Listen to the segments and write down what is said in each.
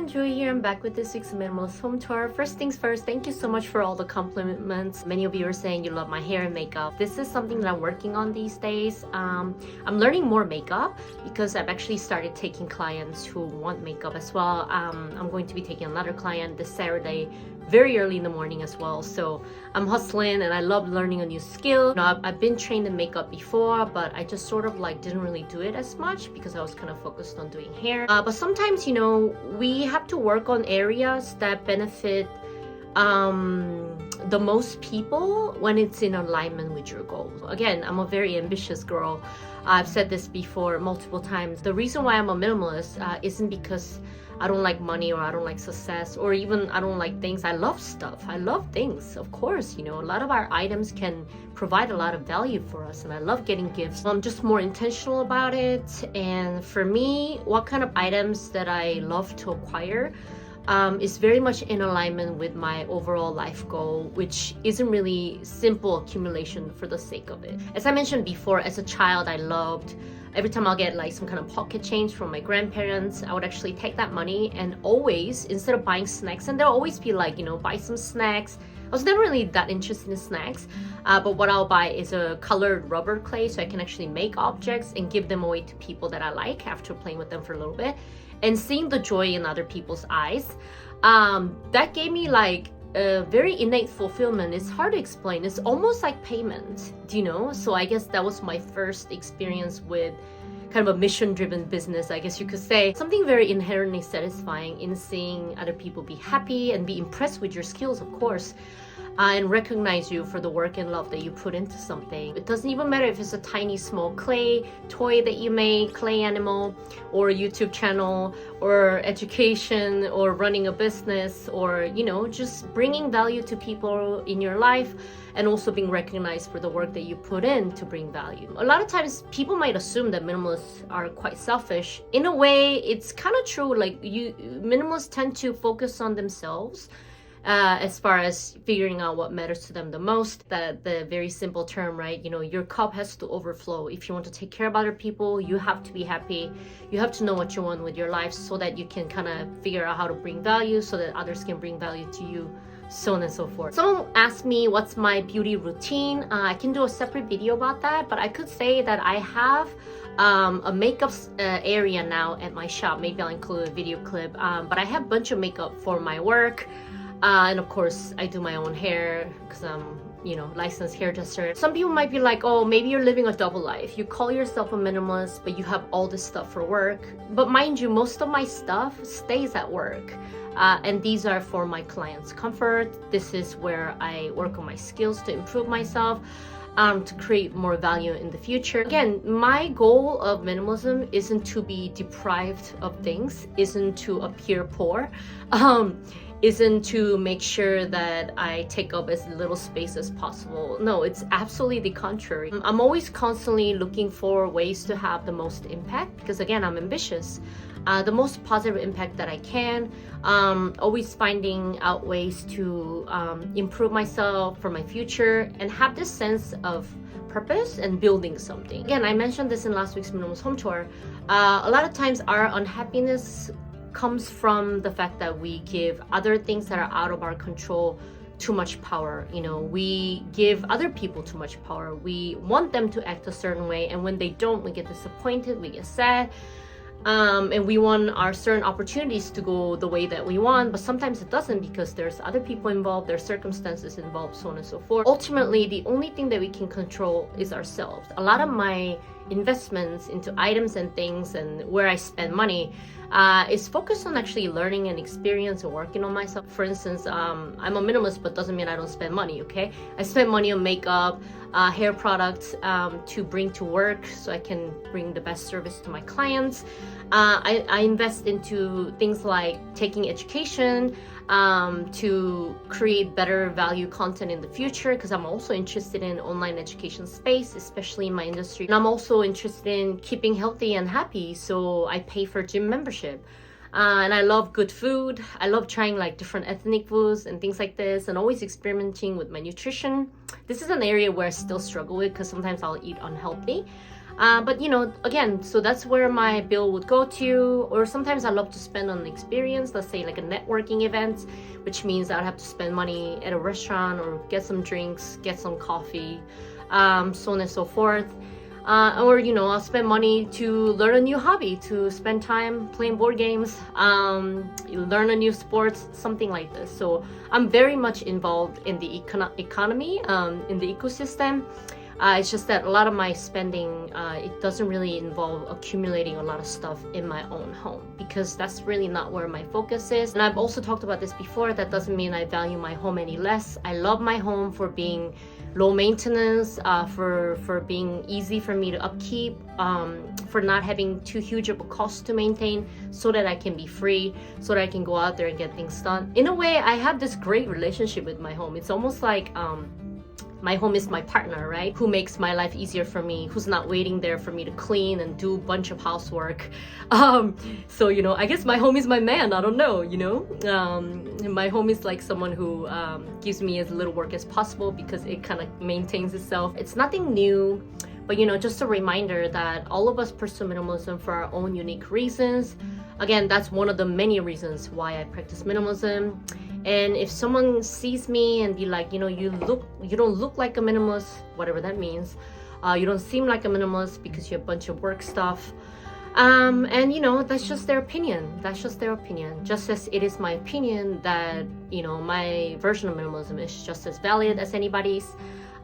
everyone, Joy here. I'm back with this week's Minimalist home tour. First things first, thank you so much for all the compliments. Many of you are saying you love my hair and makeup. This is something that I'm working on these days. I'm learning more makeup because I've actually started taking clients who want makeup as well. I'm going to be taking another client this Saturday very early in the morning as well. So I'm hustling and I love learning a new skill. You know, I've been trained in makeup before, but I just sort of like didn't really do it as much because I was kind of focused on doing hair. But sometimes, you know, we have to work on areas that benefit the most people when it's in alignment with your goals. Again, I'm a very ambitious girl. I've said this before multiple times. The reason why I'm a minimalist isn't because I don't like money or I don't like success or even I don't like things. I love stuff. I love things. Of course, you know, a lot of our items can provide a lot of value for us and I love getting gifts. I'm just more intentional about it. And for me, what kind of items that I love to acquire is very much in alignment with my overall life goal, which isn't really simple accumulation for the sake of it. As I mentioned before, as a child, I loved every time I'll get like some kind of pocket change from my grandparents, I would actually take that money and always, instead of buying snacks, and there'll always be like, you know, buy some snacks. I was never really that interested in snacks, but what I'll buy is a colored rubber clay so I can actually make objects and give them away to people that I like after playing with them for a little bit. And seeing the joy in other people's eyes, that gave me like a very innate fulfillment. It's hard to explain. It's almost like payment, do you know? So I guess that was my first experience with kind of a mission-driven business, I guess you could say. Something very inherently satisfying in seeing other people be happy and be impressed with your skills, of course, and recognize you for the work and love that you put into something. It doesn't even matter if it's a tiny small clay toy that you make, clay animal, or a YouTube channel, or education, or running a business, or, you know, just bringing value to people in your life and also being recognized for the work that you put in to bring value. A lot of times people might assume that minimalists are quite selfish. In a way, it's kind of true. Like minimalists tend to focus on themselves as far as figuring out what matters to them the most. That the very simple term, right? You know, your cup has to overflow. If you want to take care of other people, you have to be happy. You have to know what you want with your life so that you can kind of figure out how to bring value so that others can bring value to you, so on and so forth. Someone asked me what's my beauty routine. I can do a separate video about that, but I could say that I have a makeup area now at my shop. Maybe I'll include a video clip, but I have a bunch of makeup for my work. And of course, I do my own hair because I'm, you know, licensed hairdresser. Some people might be like, oh, maybe you're living a double life. You call yourself a minimalist, but you have all this stuff for work. But mind you, most of my stuff stays at work. And these are for my clients' comfort. This is where I work on my skills to improve myself, to create more value in the future. Again, my goal of minimalism isn't to be deprived of things, isn't to appear poor, isn't to make sure that I take up as little space as possible. No, it's absolutely the contrary. I'm always constantly looking for ways to have the most impact because again, I'm ambitious. The most positive impact that I can, always finding out ways to improve myself for my future and have this sense of purpose and building something. Again, I mentioned this in last week's Minimalist home tour. A lot of times our unhappiness comes from the fact that we give other things that are out of our control too much power. You know, we give other people too much power. We want them to act a certain way, and when they don't, we get disappointed, we get sad. And we want our certain opportunities to go the way that we want, but sometimes it doesn't because there's other people involved, there's circumstances involved, so on and so forth. Ultimately, the only thing that we can control is ourselves. A lot of my investments into items and things and where I spend money is focused on actually learning and experience and working on myself. For instance, I'm a minimalist, but doesn't mean I don't spend money, okay? I spend money on makeup, hair products to bring to work so I can bring the best service to my clients. I invest into things like taking education to create better value content in the future because I'm also interested in online education space, especially in my industry. And I'm also interested in keeping healthy and happy, so I pay for gym membership. And I love good food. I love trying like different ethnic foods and things like this and always experimenting with my nutrition. This is an area where I still struggle with because sometimes I'll eat unhealthy. But again, so that's where my bill would go to. Or sometimes I love to spend on an experience, let's say like a networking event, which means I'd have to spend money at a restaurant or get some drinks, get some coffee, so on and so forth. Or I'll spend money to learn a new hobby, to spend time playing board games, learn a new sport, something like this. So I'm very much involved in the economy, in the ecosystem. It's just that a lot of my spending, it doesn't really involve accumulating a lot of stuff in my own home, because that's really not where my focus is. And I've also talked about this before. That doesn't mean I value my home any less. I love my home for being low maintenance, for being easy for me to upkeep, for not having too huge of a cost to maintain, so that I can be free, so that I can go out there and get things done. In a way, I have this great relationship with my home. It's almost like my home is my partner, right? Who makes my life easier for me, who's not waiting there for me to clean and do a bunch of housework. So, I guess my home is my man, I don't know, my home is like someone who gives me as little work as possible, because it kind of maintains itself. It's nothing new, but just a reminder that all of us pursue minimalism for our own unique reasons. Again, that's one of the many reasons why I practice minimalism. And if someone sees me and be like, you don't look like a minimalist, whatever that means, you don't seem like a minimalist because you have a bunch of work stuff, and that's just their opinion. That's just their opinion. Just as it is my opinion that my version of minimalism is just as valid as anybody's,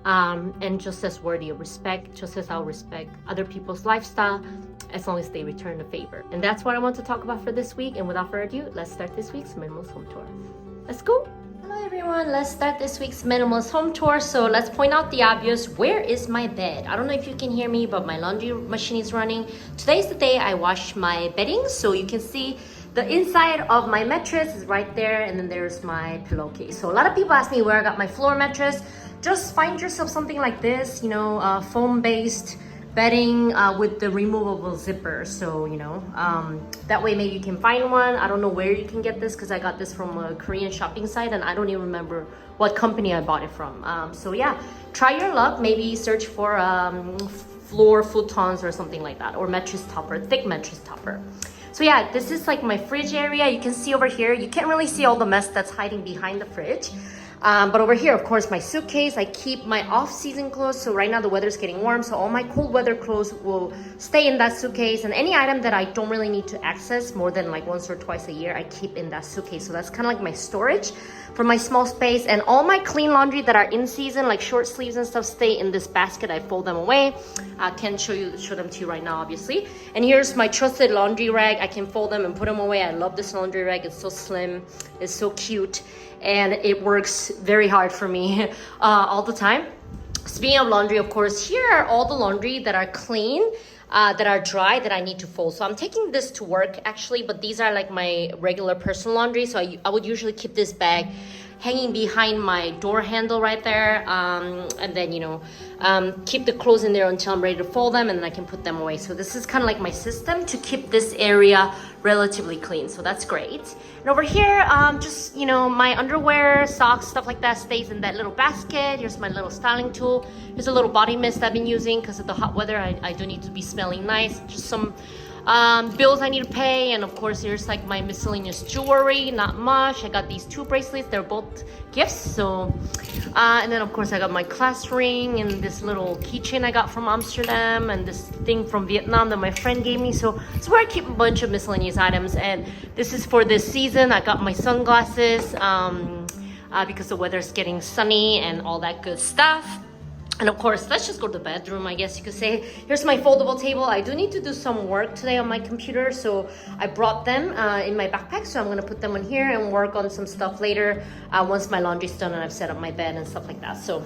and just as worthy of respect, just as I'll respect other people's lifestyle, as long as they return the favor. And that's what I want to talk about for this week. And without further ado, let's start this week's Minimalist Home Tour. Let's go! Hello everyone, let's start this week's Minimalist Home Tour. So let's point out the obvious. Where is my bed? I don't know if you can hear me, but my laundry machine is running. Today's the day I wash my bedding, so you can see the inside of my mattress is right there, and then there's my pillowcase. So a lot of people ask me where I got my floor mattress. Just find yourself something like this, foam-based bedding with the removable zipper. So that way maybe you can find one. I don't know where you can get this, because I got this from a Korean shopping site and I don't even remember what company I bought it from. So yeah, try your luck. Maybe search for floor futons or something like that, or mattress topper, thick mattress topper. So yeah, this is like my fridge area. You can see over here, you can't really see all the mess that's hiding behind the fridge. But over here, of course, my suitcase. I keep my off-season clothes. So right now the weather's getting warm, so all my cold weather clothes will stay in that suitcase. And any item that I don't really need to access more than like once or twice a year, I keep in that suitcase. So that's kind of like my storage for my small space. And all my clean laundry that are in season, like short sleeves and stuff, stay in this basket. I fold them away. I can't show them to you right now, obviously. And here's my trusted laundry rag. I can fold them and put them away. I love this laundry rag. It's so slim. It's so cute. And it works very hard for me all the time. Speaking of laundry, of course, here are all the laundry that are clean, that are dry, that I need to fold. So I'm taking this to work actually, but these are like my regular personal laundry. So I would usually keep this bag hanging behind my door handle right there, and then keep the clothes in there until I'm ready to fold them, and then I can put them away. So this is kind of like my system to keep this area relatively clean, so that's great. And over here, just my underwear, socks, stuff like that stays in that little basket. Here's my little styling tool. Here's a little body mist I've been using because of the hot weather. I do need to be smelling nice. Just some bills I need to pay, and of course here's like my miscellaneous jewelry. Not much. I got these 2 bracelets. They're both gifts. So and then of course I got my class ring and this little keychain I got from Amsterdam, and this thing from Vietnam that my friend gave me. So it's where I keep a bunch of miscellaneous items, and this is for this season. I got my sunglasses because the weather's getting sunny and all that good stuff. And of course, let's just go to the bedroom, I guess you could say. Here's my foldable table. I do need to do some work today on my computer, so I brought them in my backpack. So I'm gonna put them on here and work on some stuff later once my laundry's done and I've set up my bed and stuff like that. So,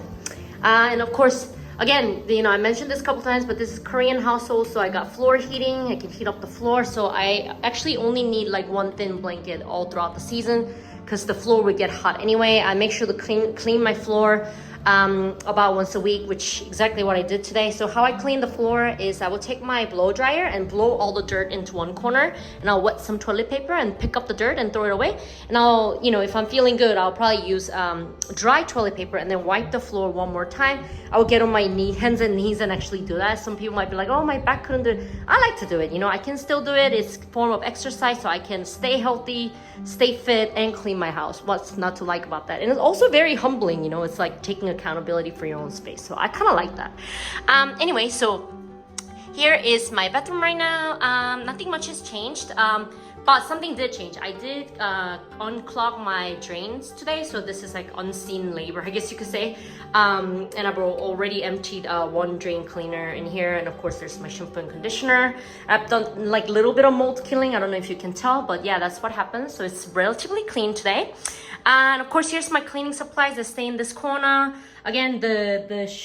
and of course, again, I mentioned this a couple times, but this is Korean household, so I got floor heating. I can heat up the floor. So I actually only need like 1 thin blanket all throughout the season, because the floor would get hot anyway. I make sure to clean my floor about once a week, which exactly what I did today. So how I clean the floor is I will take my blow dryer and blow all the dirt into one corner, and I'll wet some toilet paper and pick up the dirt and throw it away. And I'll, if I'm feeling good, I'll probably use dry toilet paper and then wipe the floor one more time. I will get on my hands and knees and actually do that. Some people might be like, oh, my back couldn't do it. I like to do it. I can still do it. It's a form of exercise, so I can stay healthy, stay fit, and clean my house. What's not to like about that? And it's also very humbling. It's like taking accountability for your own space. So I kind of like that. Anyway, so here is my bathroom right now. Nothing much has changed. But something did change. I did unclog my drains today, so this is like unseen labor, I guess you could say. And I've already emptied one drain cleaner in here, and of course there's my shampoo and conditioner. I've done like a little bit of mold killing. I don't know if you can tell, but yeah, that's what happens. So it's relatively clean today. And of course, here's my cleaning supplies that stay in this corner. Again, this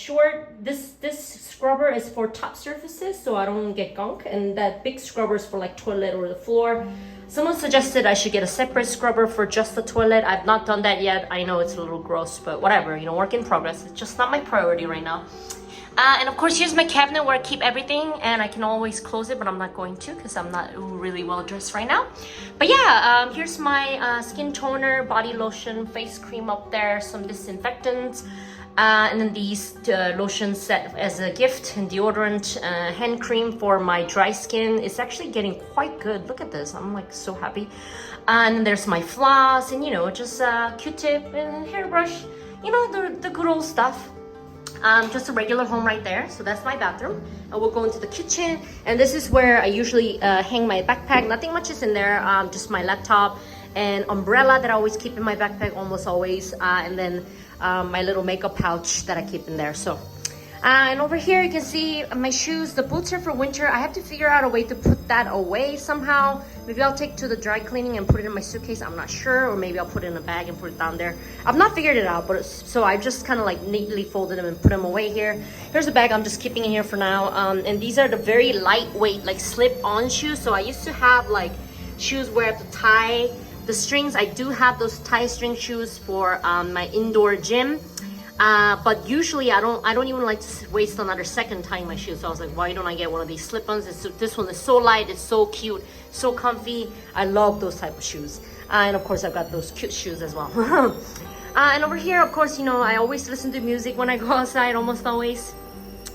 scrubber is for top surfaces, so I don't get gunk, and that big scrubber is for like toilet or the floor. Someone suggested I should get a separate scrubber for just the toilet. I've not done that yet. I know it's a little gross, but whatever, work in progress. It's just not my priority right now. And of course, here's my cabinet where I keep everything, and I can always close it, but I'm not going to because I'm not really well dressed right now. But yeah, here's my skin toner, body lotion, face cream up there, some disinfectants, and then these lotions set as a gift, and deodorant, hand cream for my dry skin. It's actually getting quite good. Look at this. I'm like so happy. And then there's my floss, and just a Q-tip and hairbrush. The good old stuff. Just a regular home right there. So that's my bathroom. And we'll go into the kitchen, and this is where I usually hang my backpack. Nothing much is in there, just my laptop and umbrella that I always keep in my backpack, almost always, and then my little makeup pouch that I keep in there. So and over here you can see my shoes. The boots are for winter. I have to figure out a way to put that away somehow. Maybe I'll take to the dry cleaning and put it in my suitcase. I'm not sure. Or maybe I'll put it in a bag and put it down there. I've not figured it out, but so I just kind of like neatly folded them and put them away here. Here's a bag I'm just keeping in here for now. And these are the very lightweight, like slip-on shoes. So I used to have like shoes where I have to tie the strings. I do have those tie string shoes for my indoor gym. But usually I don't even like to waste another second tying my shoes. So I was like, why don't I get one of these slip-ons? This one is so light, it's so cute, so comfy. I love those type of shoes. And of course I've got those cute shoes as well. And over here, of course, I always listen to music when I go outside, almost always.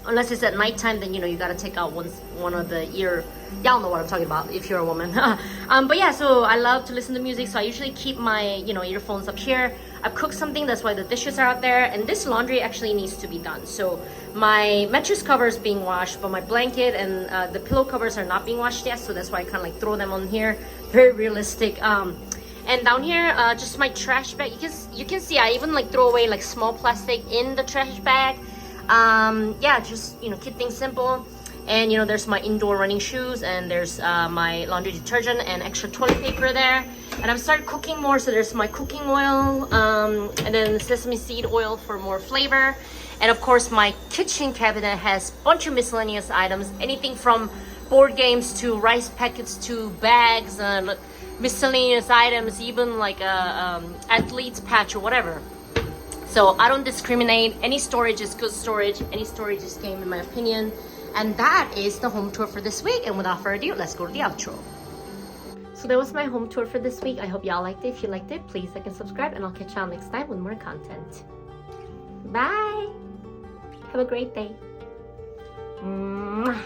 Unless it's at nighttime, then you gotta take out one of the ear. Y'all know what I'm talking about if you're a woman. But yeah, so I love to listen to music, so I usually keep my earphones up here. I've cooked something, that's why the dishes are out there, and this laundry actually needs to be done. So my mattress cover is being washed, but my blanket and the pillow covers are not being washed yet, so that's why I kind of like throw them on here. Very realistic. And down here, just my trash bag. You can see I even like throw away like small plastic in the trash bag. Yeah, just keep things simple. And there's my indoor running shoes, and there's my laundry detergent and extra toilet paper there. And I'm started cooking more, so there's my cooking oil, and then sesame seed oil for more flavor. And of course my kitchen cabinet has a bunch of miscellaneous items, anything from board games to rice packets to bags and miscellaneous items, even like a athlete's patch or whatever. So I don't discriminate. Any storage is good storage. Any storage is game, in my opinion. And that is the home tour for this week. And without further ado, let's go to the outro. So that was my home tour for this week. I hope y'all liked it. If you liked it, please like and subscribe, and I'll catch y'all next time with more content. Bye. Have a great day. Mwah.